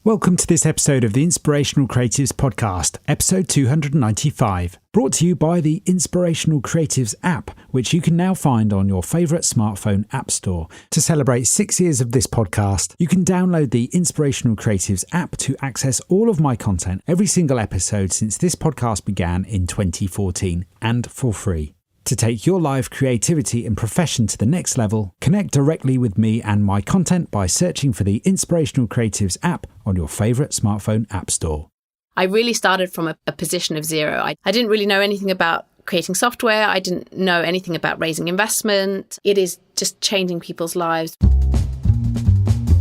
Welcome to this episode of the Inspirational Creatives Podcast, episode 295, brought to you by the Inspirational Creatives app, which you can now find on your favourite smartphone app store. To celebrate 6 years of this podcast, you can download the Inspirational Creatives app to access all of my content, every single episode since this podcast began in 2014, and for free. To take your live creativity and profession to the next level, connect directly with me and my content by searching for the Inspirational Creatives app on your favourite smartphone app store. I really started from a position of zero. I didn't really know anything about creating software. I didn't know anything about raising investment. It is just changing people's lives.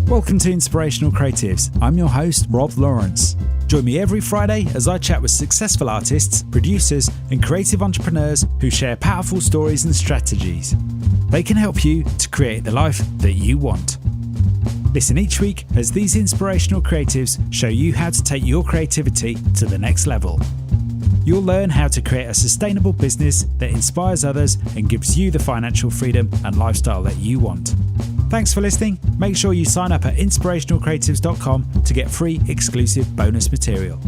Welcome to Inspirational Creatives. I'm your host, Rob Lawrence. Join me every Friday as I chat with successful artists, producers, and creative entrepreneurs who share powerful stories and strategies. They can help you to create the life that you want. Listen each week as these inspirational creatives show you how to take your creativity to the next level. You'll learn how to create a sustainable business that inspires others and gives you the financial freedom and lifestyle that you want. Thanks for listening. Make sure you sign up at inspirationalcreatives.com to get free exclusive bonus material.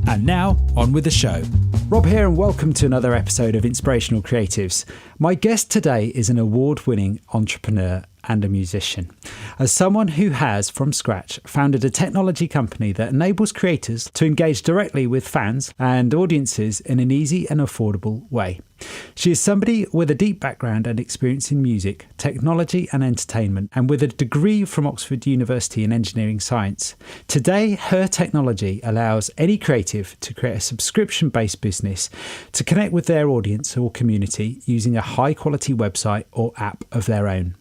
And now, on with the show. Rob here and welcome to another episode of Inspirational Creatives. My guest today is an award-winning entrepreneur and a musician. As someone who has, from scratch, founded a technology company that enables creators to engage directly with fans and audiences in an easy and affordable way. She is somebody with a deep background and experience in music, technology and entertainment, and with a degree from Oxford University in engineering science. Today, her technology allows any creative to create a subscription-based business to connect with their audience or community using a high-quality website or app of their own.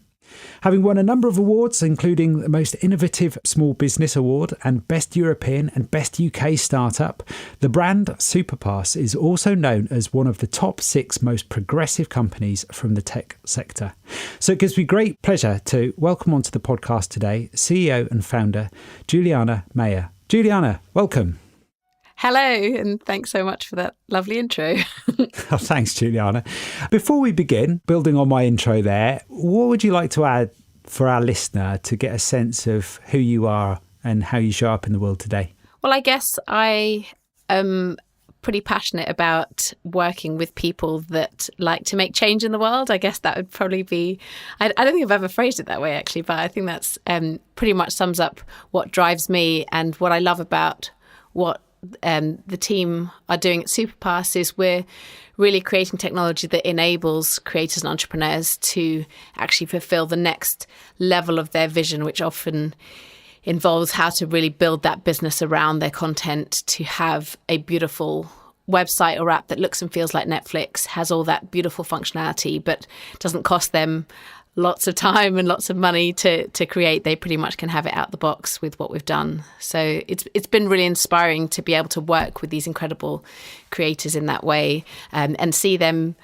Having won a number of awards, including the Most Innovative Small Business Award and Best European and Best UK Startup, the brand SupaPass is also known as one of the top 6 most progressive companies from the tech sector. So it gives me great pleasure to welcome onto the podcast today CEO and founder Juliana Meyer. Juliana, welcome. Hello, and thanks so much for that lovely intro. Oh, thanks, Juliana. Before we begin, building on my intro there, what would you like to add for our listener to get a sense of who you are and how you show up in the world today? Well, I guess I am pretty passionate about working with people that like to make change in the world. I guess that would probably be, I don't think I've ever phrased it that way, actually, but I think that's pretty much sums up what drives me and what I love about what the team are doing at SupaPass is we're really creating technology that enables creators and entrepreneurs to actually fulfill the next level of their vision, which often involves how to really build that business around their content, to have a beautiful website or app that looks and feels like Netflix, has all that beautiful functionality, but doesn't cost them lots of time and lots of money to create. They pretty much can have it out the box with what we've done. So it's been really inspiring to be able to work with these incredible creators in that way, and see them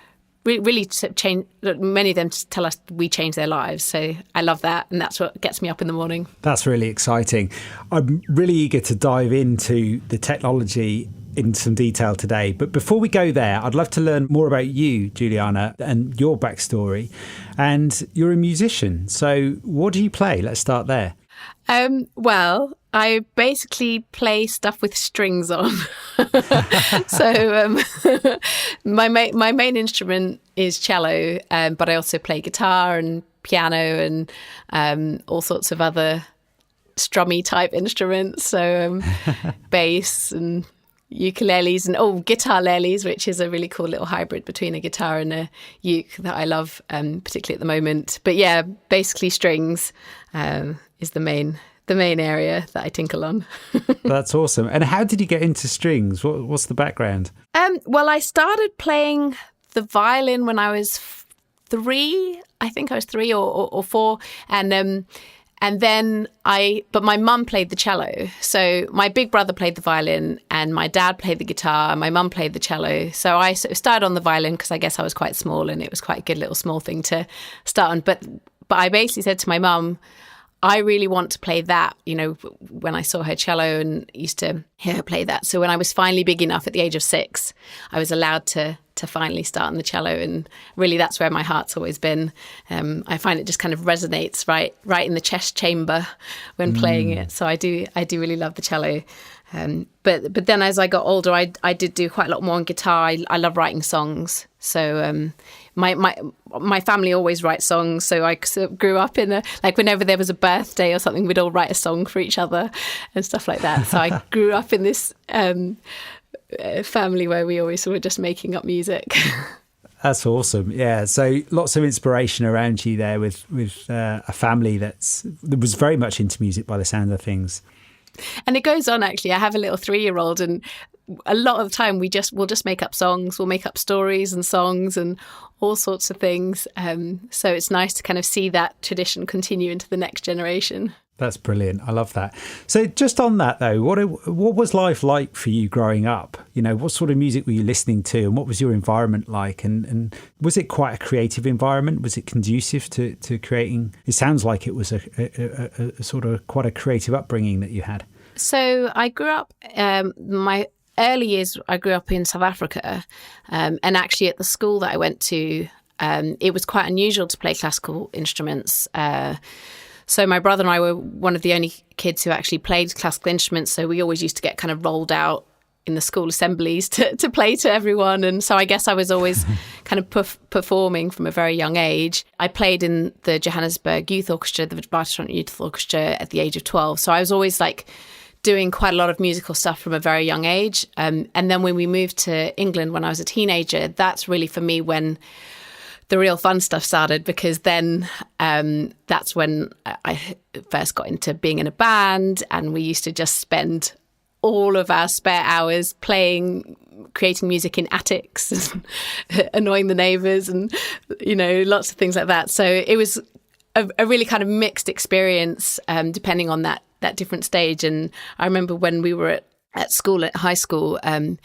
really change. Many of them tell us we change their lives. So I love that, and that's what gets me up in the morning. That's really exciting. I'm really eager to dive into the technology in some detail today. But before we go there, I'd love to learn more about you, Juliana, and your backstory. And you're a musician. So what do you play? Let's start there. Well, I basically play stuff with strings on. So my main instrument is cello, but I also play guitar and piano and all sorts of other strummy type instruments. So bass and ukuleles and guitar-leles, which is a really cool little hybrid between a guitar and a uke that I love, particularly at the moment. But yeah, basically strings is the main area that I tinkle on. That's awesome. And how did you get into strings? What's the background? Well, I started playing the violin when I was 3. I think I was 3 or 4, and then but my mum played the cello. So my big brother played the violin and my dad played the guitar and my mum played the cello. So I sort of started on the violin because I guess I was quite small and it was quite a good little small thing to start on. But I basically said to my mum, I really want to play that, when I saw her cello and used to hear her play that. So when I was finally big enough at the age of 6, I was allowed to to finally start on the cello. And really, that's where my heart's always been. I find it just kind of resonates right in the chest chamber when playing it. So I do really love the cello. But then as I got older, I did do quite a lot more on guitar. I love writing songs. So my family always writes songs. So I sort of grew up in whenever there was a birthday or something, we'd all write a song for each other and stuff like that. So I grew up in this family where we always were just making up music. That's awesome. Yeah. So lots of inspiration around you there with a family that was very much into music by the sound of things. And it goes on, actually. I have a little 3-year-old, and a lot of the time we'll just make up songs. We'll make up stories and songs and all sorts of things. So it's nice to kind of see that tradition continue into the next generation. That's brilliant. I love that. So just on that, though, what was life like for you growing up? You know, what sort of music were you listening to, and what was your environment like? And was it quite a creative environment? Was it conducive to creating? It sounds like it was a sort of quite a creative upbringing that you had. So I grew up, my early years, I grew up in South Africa. And actually at the school that I went to, it was quite unusual to play classical instruments. So my brother and I were one of the only kids who actually played classical instruments. So we always used to get kind of rolled out in the school assemblies to play to everyone. And so I guess I was always kind of performing from a very young age. I played in the Johannesburg Youth Orchestra, the Waterfront Youth Orchestra at the age of 12. So I was always doing quite a lot of musical stuff from a very young age. And then when we moved to England when I was a teenager, that's really for me when the real fun stuff started, because then that's when I first got into being in a band, and we used to just spend all of our spare hours creating music in attics, and annoying the neighbours, and, you know, lots of things like that. So it was a really kind of mixed experience, depending on that different stage. And I remember when we were at school, at high school, and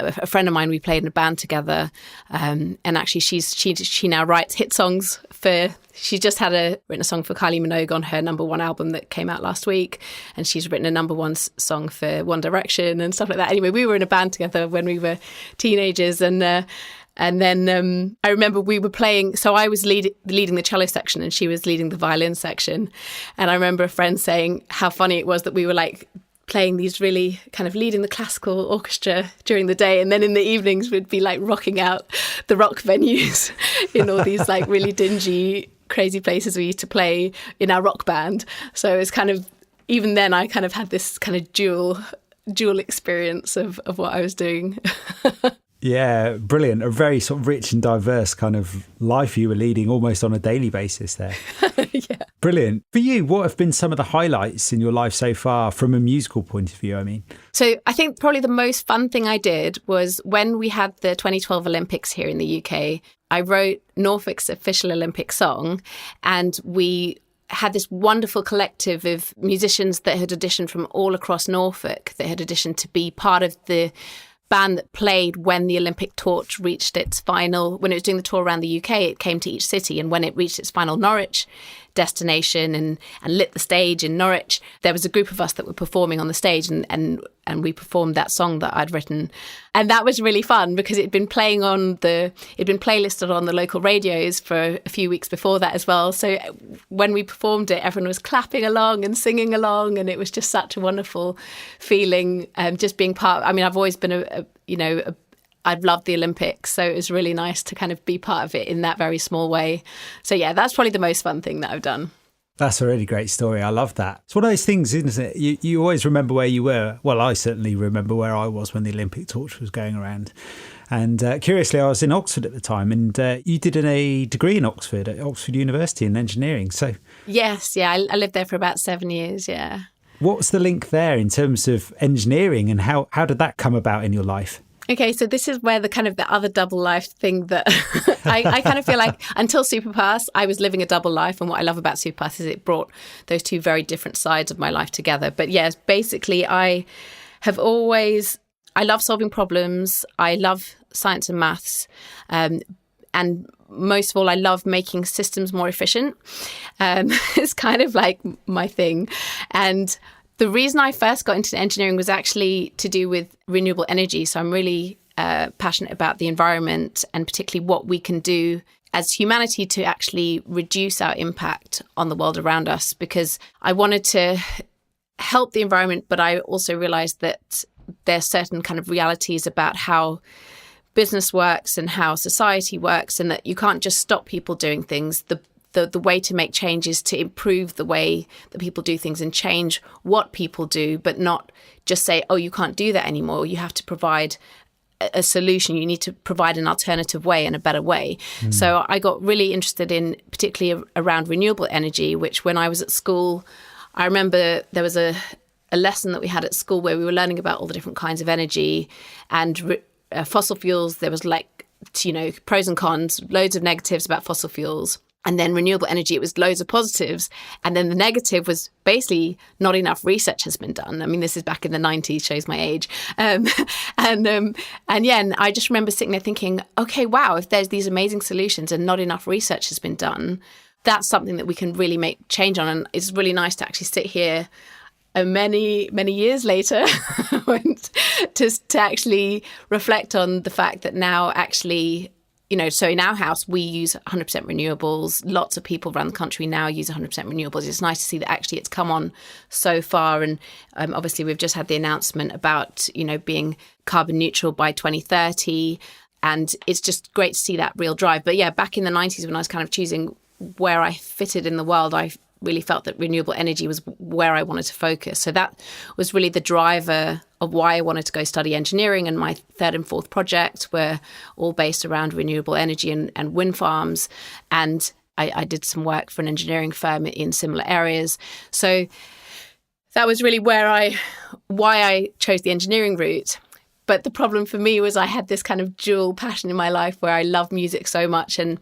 a friend of mine, we played in a band together, and actually she now writes hit songs she just had written a song for Kylie Minogue on her #1 album that came out last week, and she's written a #1 song for One Direction and stuff like that. Anyway, we were in a band together when we were teenagers, and then I remember we were playing, so I was leading the cello section and she was leading the violin section, and I remember a friend saying how funny it was that we were playing these really kind of leading the classical orchestra during the day, and then in the evenings we'd be rocking out the rock venues in all these really dingy, crazy places we used to play in our rock band. So it's kind of, even then I kind of had this kind of dual experience of what I was doing. Yeah, brilliant. A very sort of rich and diverse kind of life you were leading almost on a daily basis there. Yeah. Brilliant. For you, what have been some of the highlights in your life so far from a musical point of view, I mean? So I think probably the most fun thing I did was when we had the 2012 Olympics here in the UK, I wrote Norfolk's official Olympic song, and we had this wonderful collective of musicians that had auditioned from all across Norfolk, that had auditioned to be part of the band that played when the Olympic torch reached its final, when it was doing the tour around the UK, it came to each city, and when it reached its final Norwich destination and lit the stage in Norwich, there was a group of us that were performing on the stage, and we performed that song that I'd written. And that was really fun because it'd been playlisted on the local radios for a few weeks before that as well. So when we performed it, everyone was clapping along and singing along, and it was just such a wonderful feeling, just being part. I mean, I've always been I've loved the Olympics, so it was really nice to kind of be part of it in that very small way. So yeah, that's probably the most fun thing that I've done. That's a really great story. I love that. It's one of those things, isn't it? You always remember where you were. Well, I certainly remember where I was when the Olympic torch was going around. And curiously, I was in Oxford at the time, and you did a degree in Oxford, at Oxford University in engineering. So yes, yeah, I lived there for about 7 years, yeah. What's the link there in terms of engineering, and how did that come about in your life? Okay, so this is where the other double life thing that I kind of feel like until SupaPass, I was living a double life. And what I love about SupaPass is it brought those two very different sides of my life together. But yes, basically I love solving problems. I love science and maths. And most of all, I love making systems more efficient. It's kind of like my thing. And the reason I first got into engineering was actually to do with renewable energy. So I'm really passionate about the environment and particularly what we can do as humanity to actually reduce our impact on the world around us, because I wanted to help the environment, but I also realized that there's certain kind of realities about how business works and how society works, and that you can't just stop people doing things. The way to make change is to improve the way that people do things and change what people do, but not just say, oh, you can't do that anymore. You have to provide a solution. You need to provide an alternative way and a better way. So I got really interested in particularly around renewable energy, which when I was at school, I remember there was a lesson that we had at school where we were learning about all the different kinds of energy and fossil fuels. There was pros and cons, loads of negatives about fossil fuels. And then renewable energy, it was loads of positives. And then the negative was basically not enough research has been done. I mean, this is back in the 90s, shows my age. And I just remember sitting there thinking, okay, wow, if there's these amazing solutions and not enough research has been done, that's something that we can really make change on. And it's really nice to actually sit here many, many years later to actually reflect on the fact that now actually, so in our house, we use 100% renewables. Lots of people around the country now use 100% renewables. It's nice to see that actually it's come on so far. And obviously, we've just had the announcement about, being carbon neutral by 2030. And it's just great to see that real drive. But yeah, back in the 90s, when I was kind of choosing where I fitted in the world, I really felt that renewable energy was where I wanted to focus. So that was really the driver of why I wanted to go study engineering. And my third and fourth project were all based around renewable energy and wind farms. And I did some work for an engineering firm in similar areas. So that was really why I chose the engineering route. But the problem for me was I had this kind of dual passion in my life where I love music so much. And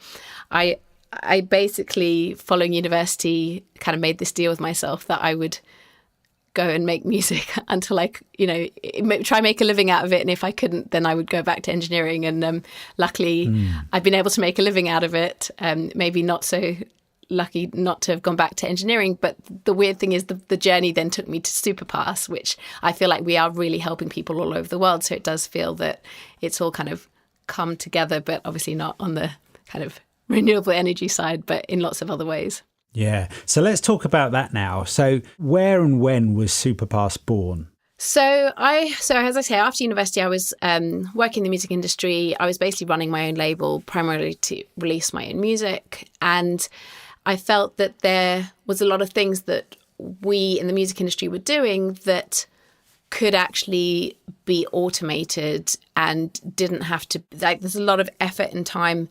I basically, following university, kind of made this deal with myself that I would go and make music until I, try and make a living out of it. And if I couldn't, then I would go back to engineering. And luckily, I've been able to make a living out of it. Maybe not so lucky not to have gone back to engineering. But the weird thing is the journey then took me to SupaPass, which I feel like we are really helping people all over the world. So it does feel that it's all kind of come together, but obviously not on the kind of renewable energy side, but in lots of other ways. Yeah. So let's talk about that now. So where and when was SupaPass born? So as I say, after university, I was working in the music industry. I was basically running my own label, primarily to release my own music. And I felt that there was a lot of things that we in the music industry were doing that could actually be automated and didn't have to, there's a lot of effort and time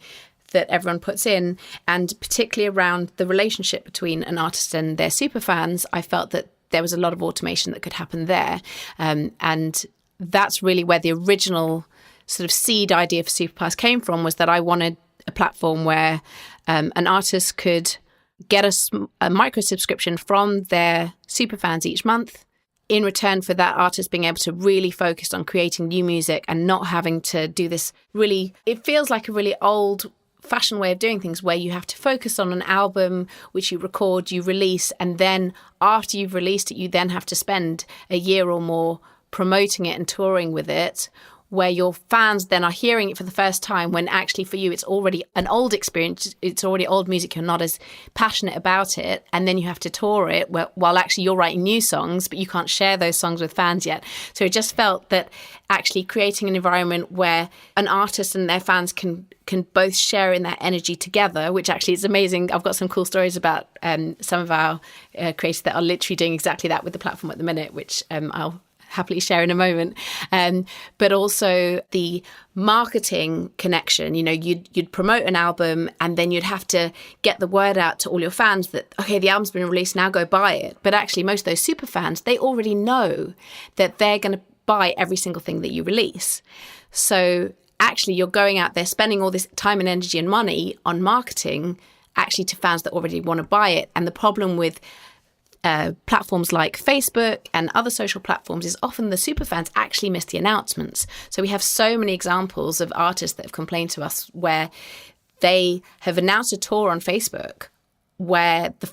that everyone puts in, and particularly around the relationship between an artist and their superfans, I felt that there was a lot of automation that could happen there. And that's really where the original sort of seed idea for SupaPass came from, was that I wanted a platform where an artist could get a micro subscription from their superfans each month, in return for that artist being able to really focus on creating new music and not having to do this really, it feels like a really old fashioned way of doing things where you have to focus on an album which you record, you release, and then after you've released it, you then have to spend a year or more promoting it and touring with it, where your fans then are hearing it for the first time, when actually for you it's already an old experience, it's already old music, you're not as passionate about it, and then you have to tour it while actually you're writing new songs, but you can't share those songs with fans yet. So it just felt that actually creating an environment where an artist and their fans can both share in that energy together, which actually is amazing. I've got some cool stories about some of our creators that are literally doing exactly that with the platform at the minute, which I'll happily share in a moment. But also the marketing connection, you'd promote an album and then you'd have to get the word out to all your fans that, okay, the album's been released, now go buy it. But actually most of those super fans, they already know that they're going to buy every single thing that you release. So actually you're going out there spending all this time and energy and money on marketing actually to fans that already want to buy it. And the problem with platforms like Facebook and other social platforms is often the superfans actually miss the announcements. So we have so many examples of artists that have complained to us where they have announced a tour on Facebook where the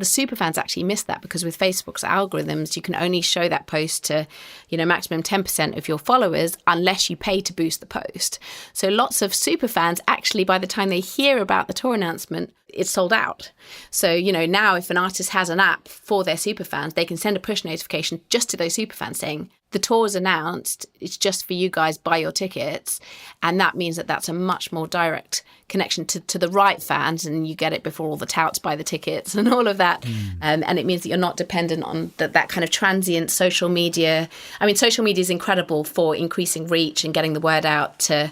super fans actually miss that, because with Facebook's algorithms, you can only show that post to, maximum 10% of your followers unless you pay to boost the post. So lots of super fans actually, by the time they hear about the tour announcement, it's sold out. So, now if an artist has an app for their super fans, they can send a push notification just to those super fans saying, the tour's announced, it's just for you guys, buy your tickets. And that means that that's a much more direct connection to the right fans, and you get it before all the touts buy the tickets and all of that. And it means that you're not dependent on that kind of transient social media. I mean, social media is incredible for increasing reach and getting the word out to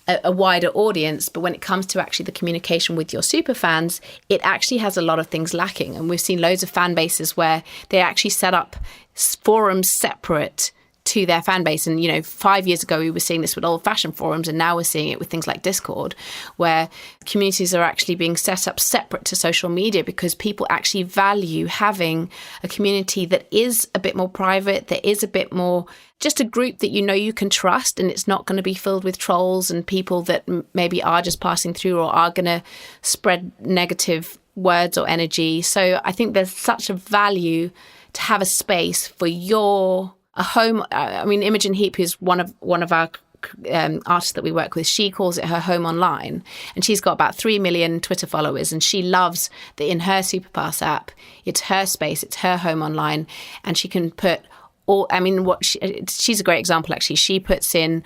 a wider audience, but when it comes to actually the communication with your super fans, it actually has a lot of things lacking. And we've seen loads of fan bases where they actually set up forums separate to their fan base. And, 5 years ago, we were seeing this with old-fashioned forums, and now we're seeing it with things like Discord, where communities are actually being set up separate to social media because people actually value having a community that is a bit more private, that is a bit more just a group that you can trust, and it's not going to be filled with trolls and people that maybe are just passing through or are going to spread negative words or energy. So I think there's such a value to have a space for a home. I mean, Imogen Heap, who's one of our artists that we work with, she calls it her home online, and she's got about 3 million Twitter followers, and she loves that in her SupaPass app, it's her space, it's her home online, and she can put she's a great example, actually. She puts in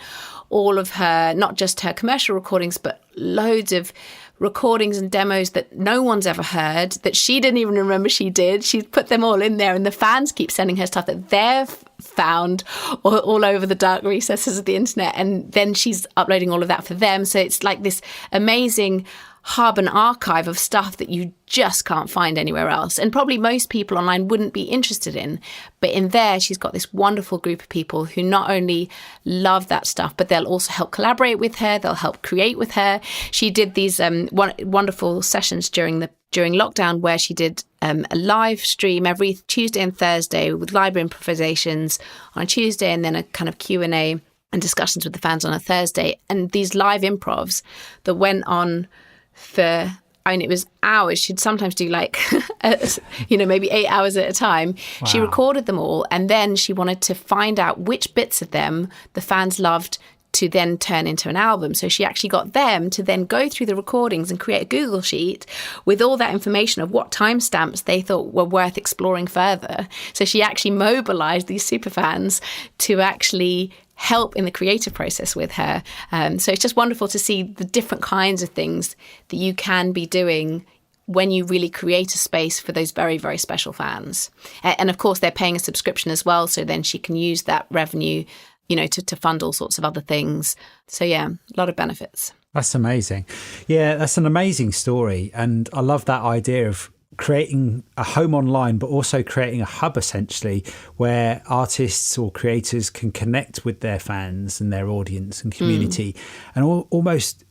all of her, not just her commercial recordings, but loads of recordings and demos that no one's ever heard, that she didn't even remember she did. She's put them all in there, and the fans keep sending her stuff that they've found all over the dark recesses of the internet, and then she's uploading all of that for them. So it's like this amazing hub and archive of stuff that you just can't find anywhere else, and probably most people online wouldn't be interested in. But in there, she's got this wonderful group of people who not only love that stuff, but they'll also help collaborate with her, they'll help create with her. She did these wonderful sessions during lockdown, where she did a live stream every Tuesday and Thursday with live improvisations on a Tuesday, and then a kind of Q&A and discussions with the fans on a Thursday. And these live improvs that went on for, it was hours. She'd sometimes do maybe 8 hours at a time. Wow. She recorded them all, and then she wanted to find out which bits of them the fans loved to then turn into an album. So she actually got them to then go through the recordings and create a Google sheet with all that information of what timestamps they thought were worth exploring further. So she actually mobilized these super fans to actually help in the creative process with her. So it's just wonderful to see the different kinds of things that you can be doing when you really create a space for those very, very special fans. And of course, they're paying a subscription as well. So then she can use that revenue, to fund all sorts of other things. So yeah, a lot of benefits. That's amazing. Yeah, that's an amazing story. And I love that idea of creating a home online, but also creating a hub essentially where artists or creators can connect with their fans and their audience and community and almost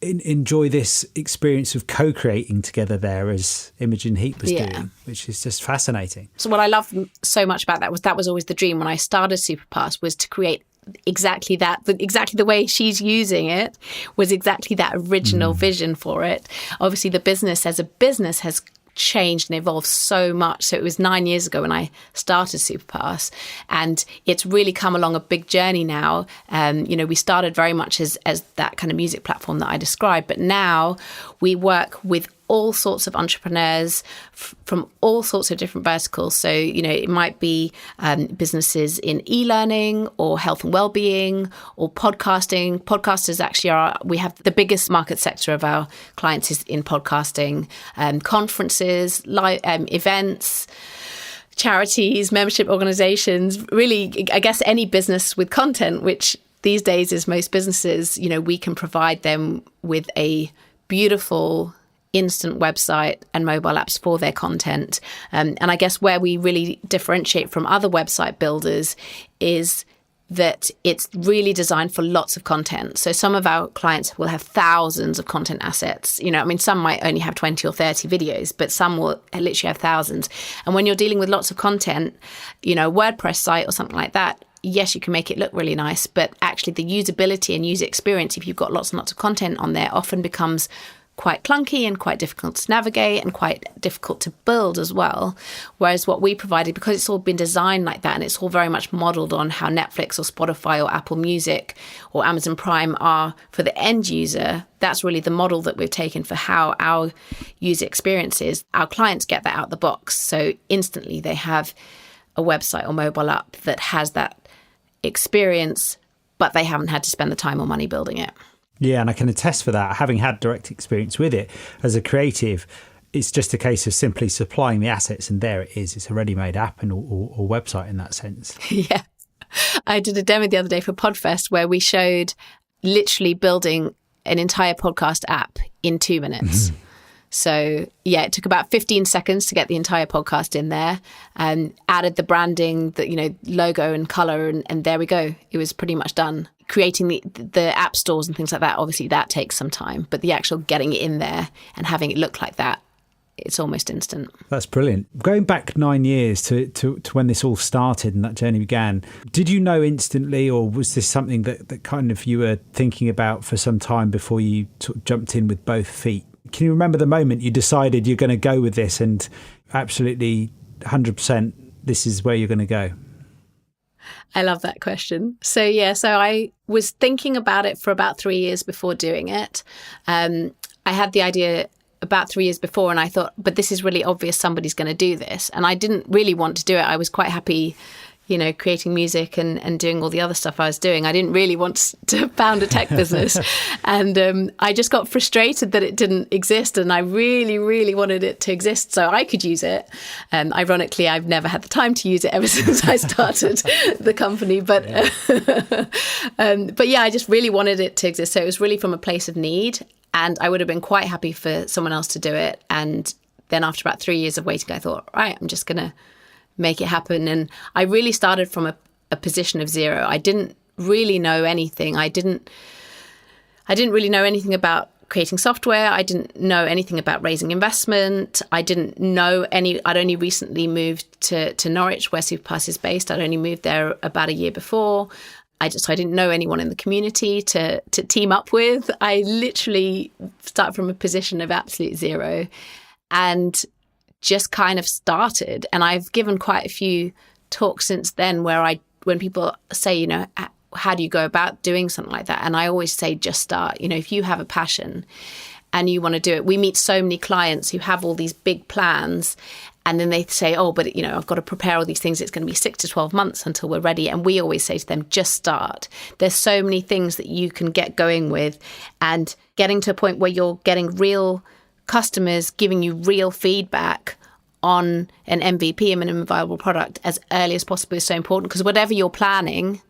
enjoy this experience of co-creating together there, as Imogen Heap was doing, which is just fascinating. So what I love so much about that was always the dream when I started SupaPass, was to create exactly that. Exactly the way she's using it was exactly that original vision for it. Obviously, the business as a business has changed and evolved so much. So it was 9 years ago when I started SupaPass, and it's really come along a big journey now. We started very much as that kind of music platform that I described, but now we work with all sorts of entrepreneurs from all sorts of different verticals. So, it might be businesses in e-learning or health and well-being or podcasting. Podcasters actually we have the biggest market sector of our clients is in podcasting, conferences, live events, charities, membership organizations, really, I guess any business with content, which these days is most businesses, we can provide them with a beautiful instant website and mobile apps for their content. And I guess where we really differentiate from other website builders is that it's really designed for lots of content. So some of our clients will have thousands of content assets. Some might only have 20 or 30 videos, but some will literally have thousands. And when you're dealing with lots of content, a WordPress site or something like that, yes, you can make it look really nice, but actually the usability and user experience, if you've got lots and lots of content on there, often becomes quite clunky and quite difficult to navigate and quite difficult to build as well. Whereas what we provided, because it's all been designed like that and it's all very much modeled on how Netflix or Spotify or Apple Music or Amazon Prime are for the end user, that's really the model that we've taken for how our user experience is. Our clients get that out the box. So instantly they have a website or mobile app that has that experience, but they haven't had to spend the time or money building it. Yeah, and I can attest for that. Having had direct experience with it as a creative, it's just a case of simply supplying the assets and there it is. It's a ready-made app and or website in that sense. Yeah. I did a demo the other day for Podfest where we showed literally building an entire podcast app in 2 minutes. So yeah, it took about 15 seconds to get the entire podcast in there and added the branding, the logo and color, and there we go. It was pretty much done. Creating the app stores and things like that, obviously that takes some time, but the actual getting it in there and having it look like that, it's almost instant. That's brilliant. Going back 9 years to when this all started and that journey began, did you know instantly, or was this something that kind of you were thinking about for some time before you sort of jumped in with both feet? Can you remember the moment you decided you're going to go with this and absolutely 100% this is where you're going to go? I love that question. So I was thinking about it for about 3 years before doing it. I had the idea about 3 years before and I thought, but this is really obvious somebody's going to do this. And I didn't really want to do it. I was quite happy, creating music and doing all the other stuff I was doing. I didn't really want to found a tech business. And I just got frustrated that it didn't exist. And I really, really wanted it to exist so I could use it. Ironically, I've never had the time to use it ever since I started the company. But I just really wanted it to exist. So it was really from a place of need. And I would have been quite happy for someone else to do it. And then after about 3 years of waiting, I thought, right, I'm just going to make it happen. And I really started from a position of zero. I didn't really know anything. I didn't really know anything about creating software. I didn't know anything about raising investment. I didn't know I'd only recently moved to Norwich, where SupaPass is based. I'd only moved there about a year before. I didn't know anyone in the community to team up with. I literally started from a position of absolute zero and just kind of started. And I've given quite a few talks since then when people say, how do you go about doing something like that? And I always say, just start. If you have a passion and you want to do it, we meet so many clients who have all these big plans. And then they say, oh, but, I've got to prepare all these things. It's going to be 6 to 12 months until we're ready. And we always say to them, just start. There's so many things that you can get going with and getting to a point where you're getting real customers giving you real feedback on an MVP, a minimum viable product, as early as possible is so important. Because whatever you're planning,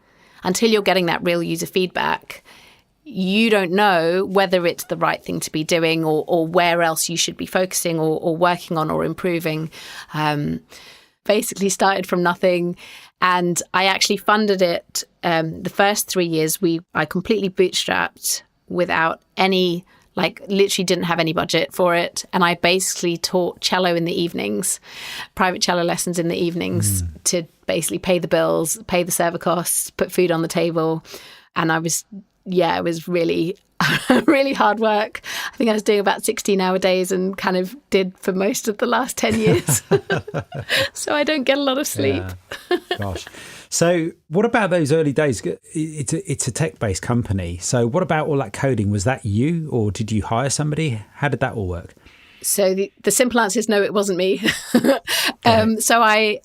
until you're getting that real user feedback, you don't know whether it's the right thing to be doing or where else you should be focusing or working on or improving. Basically started from nothing. And I actually funded it the first 3 years. I completely bootstrapped without any, literally didn't have any budget for it. And I basically taught cello in the evenings, private cello lessons in the evenings to basically pay the bills, pay the server costs, put food on the table. And it was really, really hard work. I think I was doing about 16-hour days and kind of did for most of the last 10 years. So I don't get a lot of sleep. Yeah. Gosh. So what about those early days? It's a tech-based company. So what about all that coding? Was that you or did you hire somebody? How did that all work? So the simple answer is no, it wasn't me. So I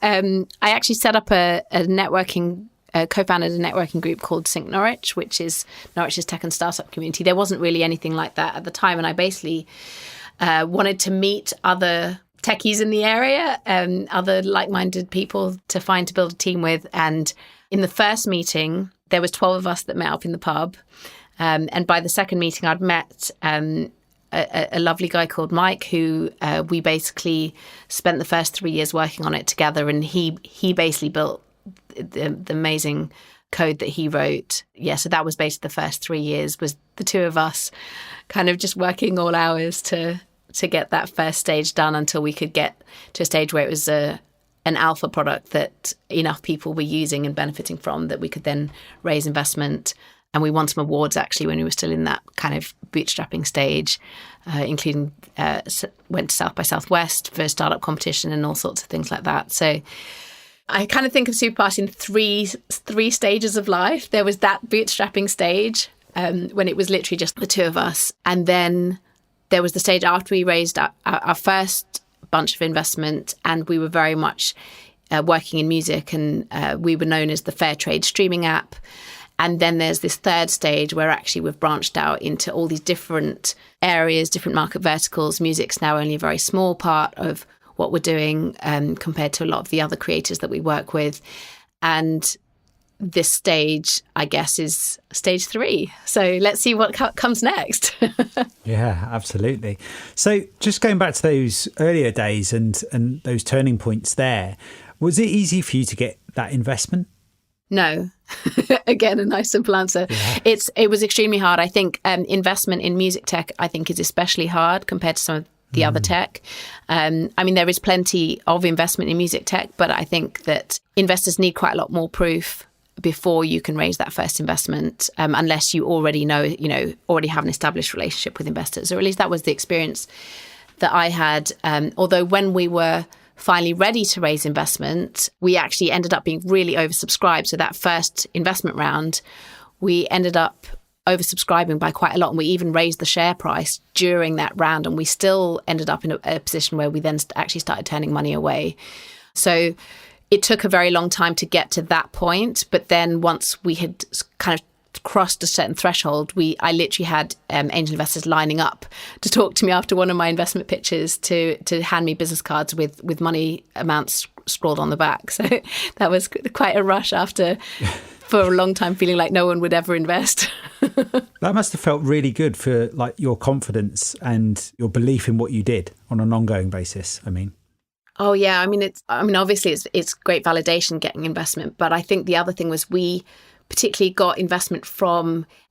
actually set up a networking co-founded a networking group called Sync Norwich, which is Norwich's tech and startup community. There wasn't really anything like that at the time. And I basically wanted to meet other techies in the area, other like-minded people to build a team with. And in the first meeting, there was 12 of us that met up in the pub. And by the second meeting, I'd met a lovely guy called Mike, who we basically spent the first 3 years working on it together. And he basically built the amazing code that he wrote. Yeah, so that was basically the first 3 years, was the two of us kind of just working all hours to get that first stage done until we could get to a stage where it was an alpha product that enough people were using and benefiting from that we could then raise investment. And we won some awards actually when we were still in that kind of bootstrapping stage, including went to South by Southwest for a startup competition and all sorts of things like that. So I kind of think of SupaPass in three stages of life. There was that bootstrapping stage when it was literally just the two of us. And then there was the stage after we raised our first bunch of investment, and we were very much working in music, and we were known as the fair trade streaming app. And then there's this third stage where actually we've branched out into all these different areas, different market verticals. Music's now only a very small part of what we're doing compared to a lot of the other creators that we work with. And this stage, I guess, is stage 3. So let's see what comes next. Yeah, absolutely. So just going back to those earlier days and those turning points there, was it easy for you to get that investment? No. Again, a nice simple answer. Yeah. It was extremely hard. I think investment in music tech, I think, is especially hard compared to some of the other tech. I mean, there is plenty of investment in music tech, but I think that investors need quite a lot more proof before you can raise that first investment, unless you already already have an established relationship with investors, or at least that was the experience that I had. Although when we were finally ready to raise investment, we actually ended up being really oversubscribed. So that first investment round, we ended up oversubscribing by quite a lot. And we even raised the share price during that round. And we still ended up in a position where we then actually started turning money away. So it took a very long time to get to that point. But then once we had kind of crossed a certain threshold, I literally had angel investors lining up to talk to me after one of my investment pitches to hand me business cards with money amounts scrawled on the back. So that was quite a rush after for a long time feeling like no one would ever invest. That must have felt really good for like your confidence and your belief in what you did on an ongoing basis. Oh yeah, obviously it's great validation getting investment, but I think the other thing was we particularly got investment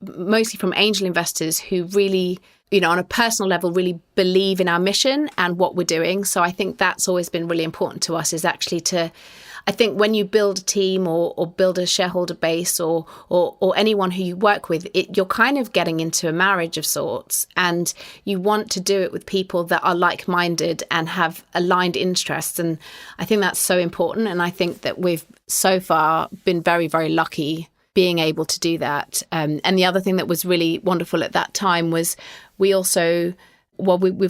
mostly from angel investors who really, on a personal level, really believe in our mission and what we're doing. So I think that's always been really important to us, is actually I think when you build a team or build a shareholder base or anyone who you work with, you're kind of getting into a marriage of sorts, and you want to do it with people that are like-minded and have aligned interests. And I think that's so important. And I think that we've so far been very, very lucky being able to do that. And the other thing that was really wonderful at that time was we've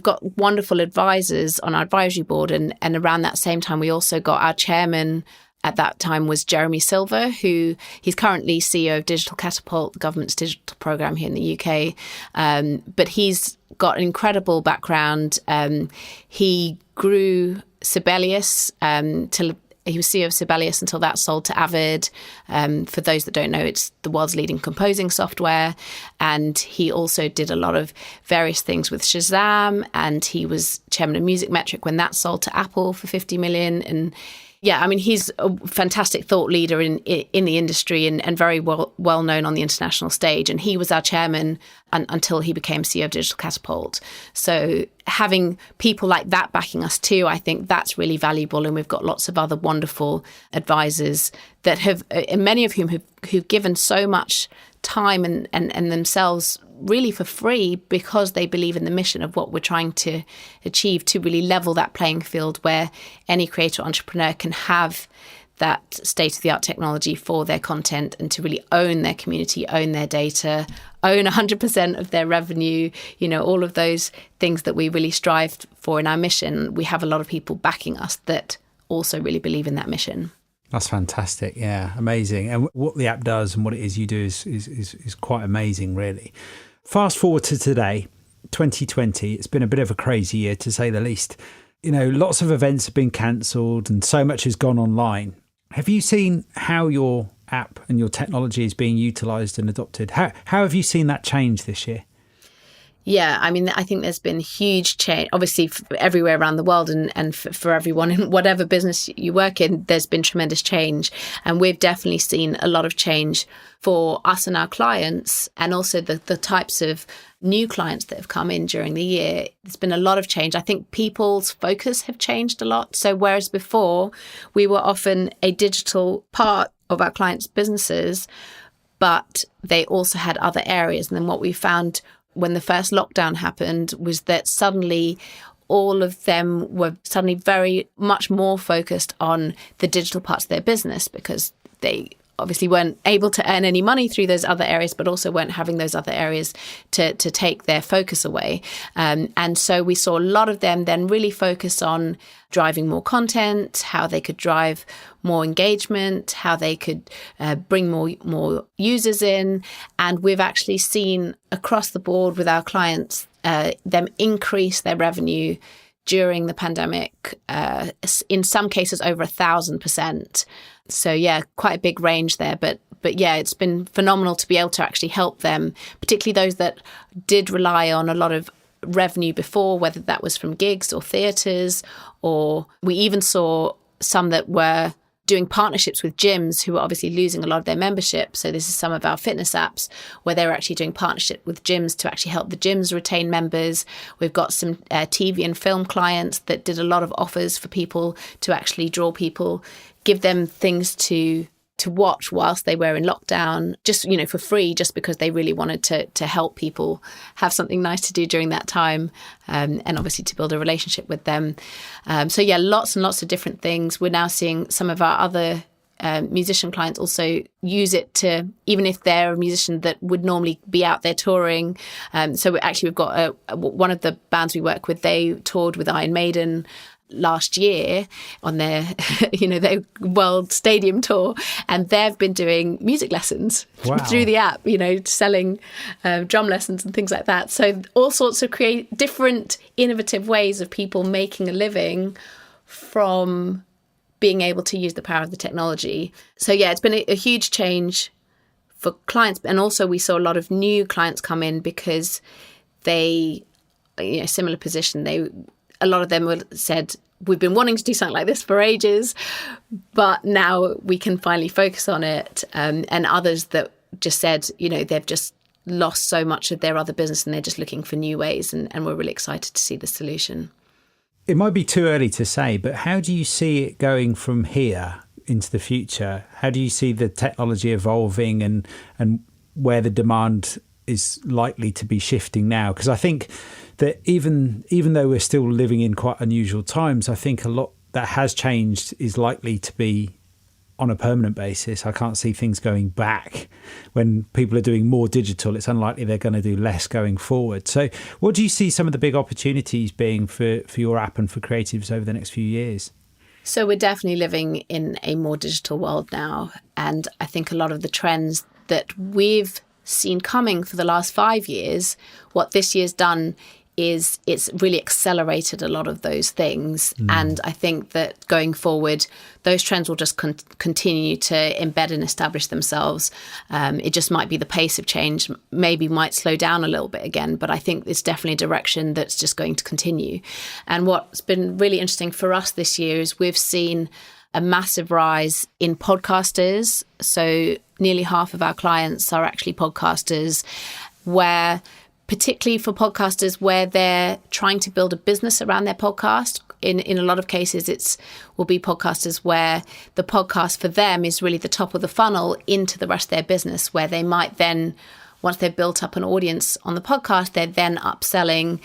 got wonderful advisors on our advisory board. And around that same time, we also got our chairman at that time was Jeremy Silver, he's currently CEO of Digital Catapult, the government's digital program here in the UK. But he's got an incredible background. He grew Sibelius he was CEO of Sibelius until that sold to Avid. For those that don't know, it's the world's leading composing software. And he also did a lot of various things with Shazam. And he was chairman of Music Metric when that sold to Apple for 50 million. And yeah, he's a fantastic thought leader in the industry and very well known on the international stage. And he was our chairman until he became CEO of Digital Catapult. So having people like that backing us too, I think that's really valuable. And we've got lots of other wonderful advisors that have, and many of whom who've given so much time and themselves really for free because they believe in the mission of what we're trying to achieve, to really level that playing field where any creator or entrepreneur can have that state-of-the-art technology for their content and to really own their community, own their data, own 100% of their revenue, all of those things that we really strive for in our mission. We have a lot of people backing us that also really believe in that mission. That's fantastic. Yeah, amazing. And what the app does and what it is you do is quite amazing, really. Fast forward to today, 2020. It's been a bit of a crazy year, to say the least. Lots of events have been cancelled and so much has gone online. Have you seen how your app and your technology is being utilised and adopted? How have you seen that change this year? Yeah, I think there's been huge change, obviously everywhere around the world and for everyone in whatever business you work in, there's been tremendous change. And we've definitely seen a lot of change for us and our clients, and also the types of new clients that have come in during the year. There's been a lot of change. I think people's focus have changed a lot. So whereas before we were often a digital part of our clients' businesses, but they also had other areas. And then what we found when the first lockdown happened was that suddenly all of them were suddenly very much more focused on the digital parts of their business, because they obviously weren't able to earn any money through those other areas, but also weren't having those other areas to take their focus away. And so we saw a lot of them then really focus on driving more content, how they could drive more engagement, how they could bring more users in. And we've actually seen across the board with our clients, them increase their revenue during the pandemic, in some cases over 1,000%. So yeah, quite a big range there. But yeah, it's been phenomenal to be able to actually help them, particularly those that did rely on a lot of revenue before, whether that was from gigs or theatres, or we even saw some that were doing partnerships with gyms who were obviously losing a lot of their membership. So this is some of our fitness apps where they were actually doing partnership with gyms to actually help the gyms retain members. We've got some TV and film clients that did a lot of offers for people to actually draw people, give them things to watch whilst they were in lockdown, just, you know, for free, just because they really wanted to help people have something nice to do during that time, and obviously to build a relationship with them. So yeah, lots and lots of different things. We're now seeing some of our other musician clients also use it to, even if they're a musician that would normally be out there touring. So we've got one of the bands we work with, they toured with Iron Maiden last year on their their world stadium tour, and they've been doing music lessons through the app, selling drum lessons and things like that. So all sorts of create different innovative ways of people making a living from being able to use the power of the technology. So yeah, it's been a huge change for clients. And also we saw a lot of new clients come in because they, similar position, a lot of them said, we've been wanting to do something like this for ages, but now we can finally focus on it. And others that just said, they've just lost so much of their other business and they're just looking for new ways. And we're really excited to see the solution. It might be too early to say, but how do you see it going from here into the future? How do you see the technology evolving and where the demand is likely to be shifting now? Because I think that even though we're still living in quite unusual times, I think a lot that has changed is likely to be on a permanent basis. I can't see things going back. When people are doing more digital, it's unlikely they're going to do less going forward. So what do you see some of the big opportunities being for your app and for creatives over the next few years? So we're definitely living in a more digital world now. And I think a lot of the trends that we've seen coming for the last 5 years, what this year's done is it's really accelerated a lot of those things. And I think that going forward, those trends will just continue to embed and establish themselves. It just might be the pace of change maybe might slow down a little bit again, but I think it's definitely a direction that's just going to continue. And what's been really interesting for us this year is we've seen a massive rise in podcasters. So nearly half of our clients are actually podcasters, where particularly for podcasters where they're trying to build a business around their podcast. In a lot of cases, will be podcasters where the podcast for them is really the top of the funnel into the rest of their business, where they might then, once they've built up an audience on the podcast, they're then upselling,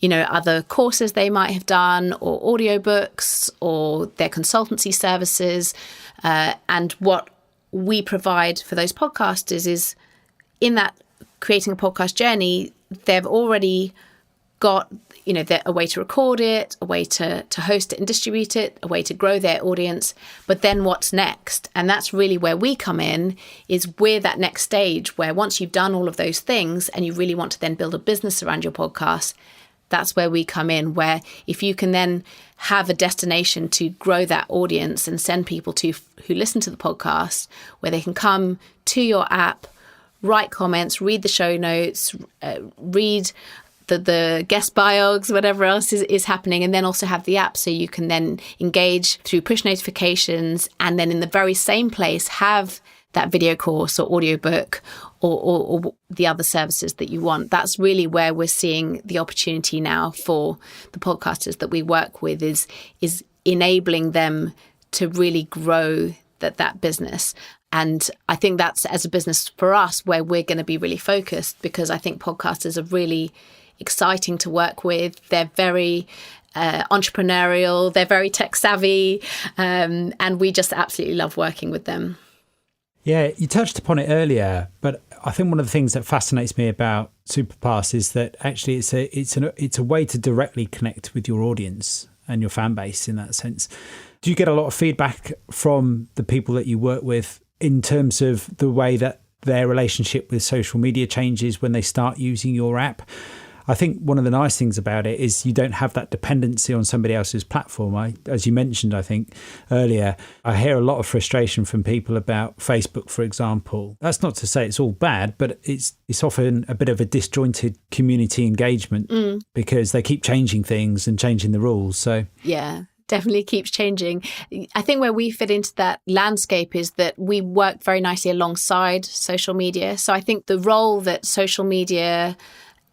other courses they might have done, or audiobooks, or their consultancy services. And what we provide for those podcasters is, in that creating a podcast journey, they've already got, a way to record it, a way to host it and distribute it, a way to grow their audience. But then what's next? And that's really where we come in, is we're that next stage where once you've done all of those things and you really want to then build a business around your podcast, that's where we come in, where if you can then have a destination to grow that audience and send people to who listen to the podcast, where they can come to your app, write comments, read the show notes, read the guest bios, whatever else is happening, and then also have the app so you can then engage through push notifications, and then in the very same place have that video course or audiobook or the other services that you want. That's really where we're seeing the opportunity now for the podcasters that we work with, is enabling them to really grow that business. And I think that's, as a business for us, where we're going to be really focused, because I think podcasters are really exciting to work with. They're very entrepreneurial, they're very tech savvy, and we just absolutely love working with them. Yeah, you touched upon it earlier, but I think one of the things that fascinates me about SupaPass is that actually it's a way to directly connect with your audience and your fan base in that sense. Do you get a lot of feedback from the people that you work with in terms of the way that their relationship with social media changes when they start using your app? I think one of the nice things about it is you don't have that dependency on somebody else's platform. As you mentioned, I think earlier, I hear a lot of frustration from people about Facebook, for example. That's not to say it's all bad, but it's often a bit of a disjointed community engagement because they keep changing things and changing the rules. So yeah. Definitely keeps changing. I think where we fit into that landscape is that we work very nicely alongside social media. So I think the role that social media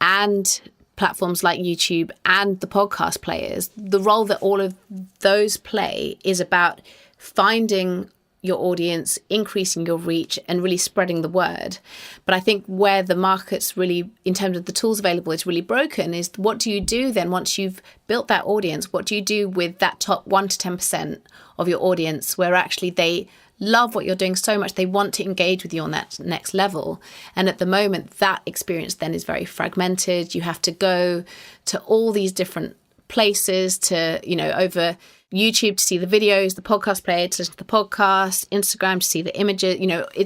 and platforms like YouTube and the podcast players, the role that all of those play is about finding your audience, increasing your reach, and really spreading the word. But I think where the market's really, in terms of the tools available, is really broken is, what do you do then once you've built that audience? What do you do with that top 1 to 10% of your audience where actually they love what you're doing so much, they want to engage with you on that next level? And at the moment, that experience then is very fragmented. You have to go to all these different places to, over YouTube to see the videos, the podcast player to listen to the podcast, Instagram to see the images,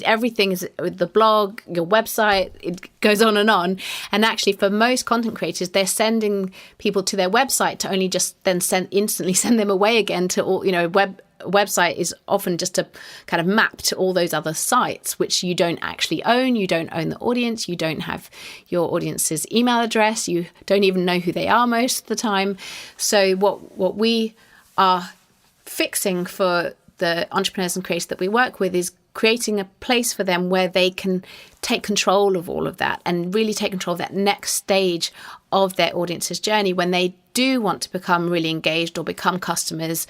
everything is with the blog, your website, it goes on. And actually for most content creators, they're sending people to their website to only just then instantly send them away again to all, website is often just a kind of map to all those other sites, which you don't actually own. You don't own the audience. You don't have your audience's email address. You don't even know who they are most of the time. So what we are fixing for the entrepreneurs and creators that we work with is creating a place for them where they can take control of all of that and really take control of that next stage of their audience's journey when they do want to become really engaged or become customers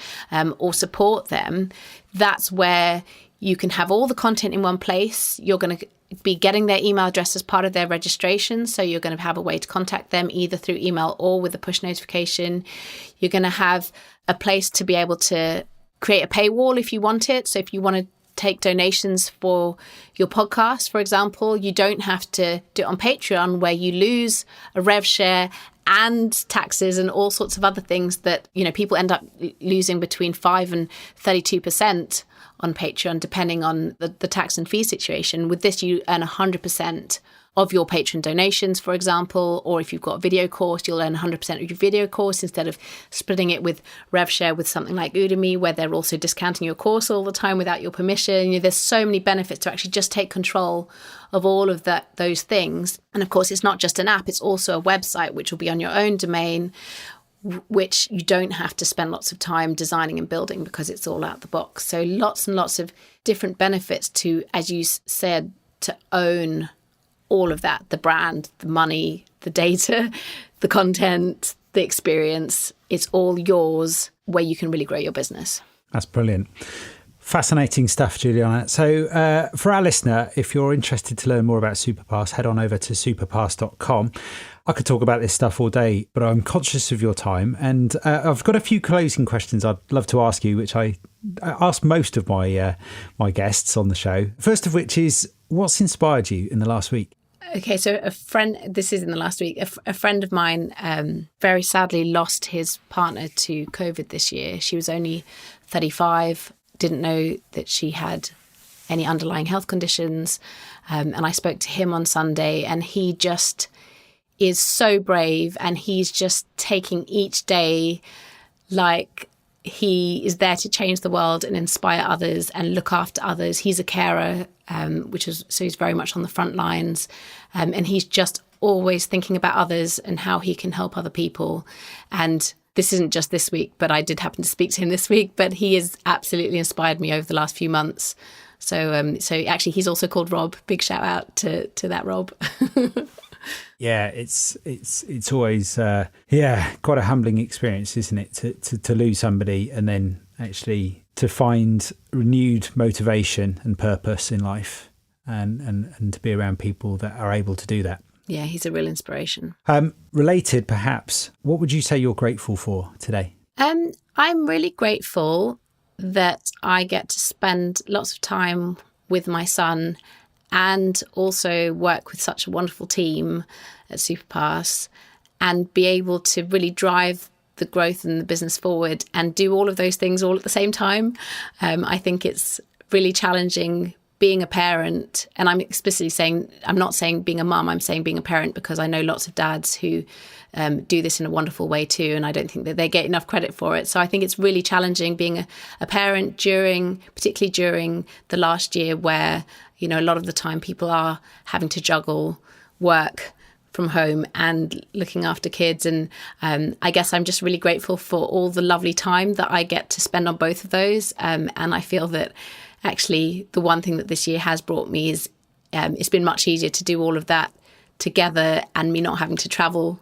or support them. That's where you can have all the content in one place. You're going to be getting their email address as part of their registration. So you're going to have a way to contact them either through email or with a push notification. You're going to have a place to be able to create a paywall if you want it. So if you want to take donations for your podcast, for example, you don't have to do it on Patreon where you lose a rev share and taxes and all sorts of other things that, people end up losing between 5 and 32% on Patreon, depending on the tax and fee situation. With this, you earn 100% of your patron donations, for example, or if you've got a video course, you'll earn 100% of your video course instead of splitting it with rev share with something like Udemy, where they're also discounting your course all the time without your permission. There's so many benefits to actually just take control of all of those things. And of course, it's not just an app, it's also a website, which will be on your own domain, which you don't have to spend lots of time designing and building because it's all out the box. So lots and lots of different benefits to, as you said, to own all of that, the brand, the money, the data, the content, the experience. It's all yours where you can really grow your business. That's brilliant. Fascinating stuff, Juliana. So for our listener, if you're interested to learn more about SupaPass, head on over to superpass.com. I could talk about this stuff all day, but I'm conscious of your time. And I've got a few closing questions I'd love to ask you, which I ask most of my guests on the show. First of which is, what's inspired you in the last week? Okay, so this is in the last week, a friend of mine very sadly lost his partner to COVID this year. She was only 35, didn't know that she had any underlying health conditions. And I spoke to him on Sunday, and he just is so brave, and he's just taking each day like he is there to change the world and inspire others and look after others. He's a carer, so he's very much on the front lines, and he's just always thinking about others and how he can help other people. And this isn't just this week, but I did happen to speak to him this week, but he has absolutely inspired me over the last few months. So actually he's also called Rob. Big shout out to that Rob. Yeah, it's always quite a humbling experience, isn't it, to lose somebody and then actually to find renewed motivation and purpose in life and to be around people that are able to do that. Yeah, he's a real inspiration. Related, perhaps, what would you say you're grateful for today? I'm really grateful that I get to spend lots of time with my son and also work with such a wonderful team at SupaPass and be able to really drive the growth and the business forward and do all of those things all at the same time. I think it's really challenging being a parent. And I'm explicitly saying, I'm not saying being a mum, I'm saying being a parent, because I know lots of dads who do this in a wonderful way too. And I don't think that they get enough credit for it. So I think it's really challenging being a parent particularly during the last year where, you know, a lot of the time people are having to juggle work from home and looking after kids. And I guess I'm just really grateful for all the lovely time that I get to spend on both of those. And I feel that actually the one thing that this year has brought me is it's been much easier to do all of that together and me not having to travel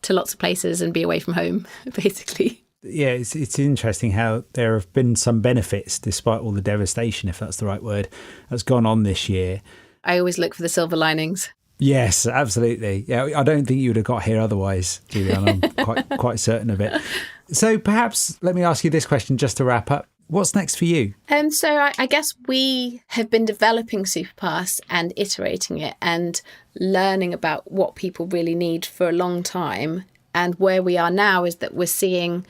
to lots of places and be away from home, basically. Yeah, it's interesting how there have been some benefits, despite all the devastation, if that's the right word, that's gone on this year. I always look for the silver linings. Yes, absolutely. Yeah, I don't think you would have got here otherwise, Juliana. I'm quite certain of it. So perhaps let me ask you this question just to wrap up. What's next for you? So I guess we have been developing SupaPass and iterating it and learning about what people really need for a long time. And where we are now is that we're seeing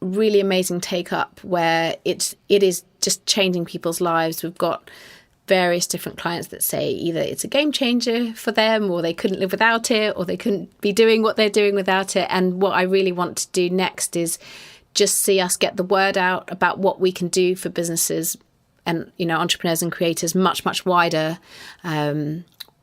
really amazing take up where it is just changing people's lives. We've got various different clients that say either it's a game changer for them or they couldn't live without it or they couldn't be doing what they're doing without it. And what I really want to do next is just see us get the word out about what we can do for businesses and, you know, entrepreneurs and creators much, much wider.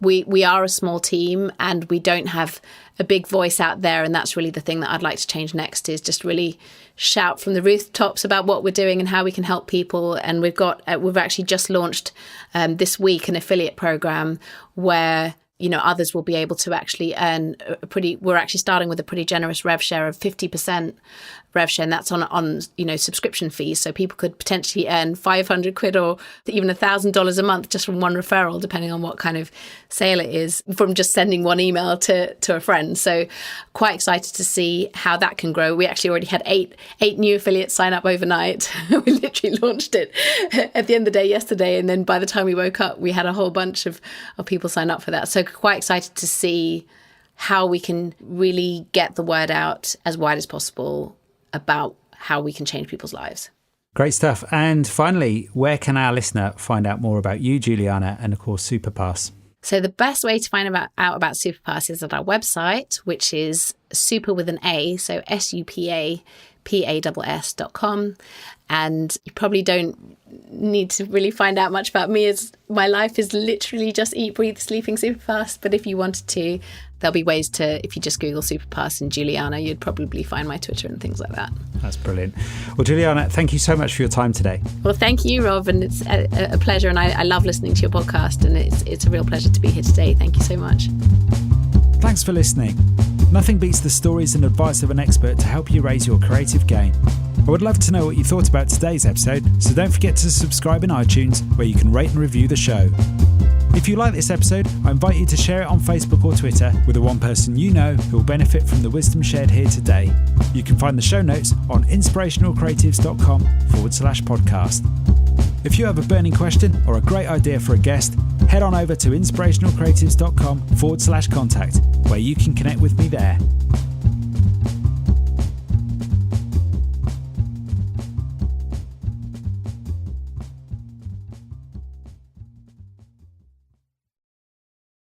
We are a small team and we don't have a big voice out there. And that's really the thing that I'd like to change next, is just really shout from the rooftops about what we're doing and how we can help people. And we've actually just launched this week an affiliate program where, you know, others will be able to actually earn we're actually starting with a pretty generous rev share of 50% rev share, and that's on you know, subscription fees. So people could potentially earn 500 quid or even $1,000 a month just from one referral, depending on what kind of sale it is, from just sending one email to a friend. So quite excited to see how that can grow. We actually already had eight new affiliates sign up overnight. We literally launched it at the end of the day yesterday, and then by the time we woke up, we had a whole bunch of people sign up for that. So quite excited to see how we can really get the word out as wide as possible about how we can change people's lives. Great stuff. And finally, where can our listener find out more about you, Juliana, and of course, SupaPass? So the best way to find out about SupaPass is at our website, which is super with an A, so SupaPass.com. And you probably don't need to really find out much about me, as my life is literally just eat, breathe, sleeping SupaPass. But if you wanted to, there'll be ways to, if you just Google SupaPass and Juliana, you'd probably find my Twitter and things like that. That's brilliant. Well, Juliana, thank you so much for your time today. Well, thank you, Rob, and it's a pleasure. And I love listening to your podcast, and it's a real pleasure to be here today. Thank you so much. Thanks for listening. Nothing beats the stories and advice of an expert to help you raise your creative game. I would love to know what you thought about today's episode, so don't forget to subscribe in iTunes, where you can rate and review the show. If you like this episode, I invite you to share it on Facebook or Twitter with the one person you know who will benefit from the wisdom shared here today. You can find the show notes on inspirationalcreatives.com/podcast. If you have a burning question or a great idea for a guest, head on over to inspirationalcreatives.com/contact, where you can connect with me there.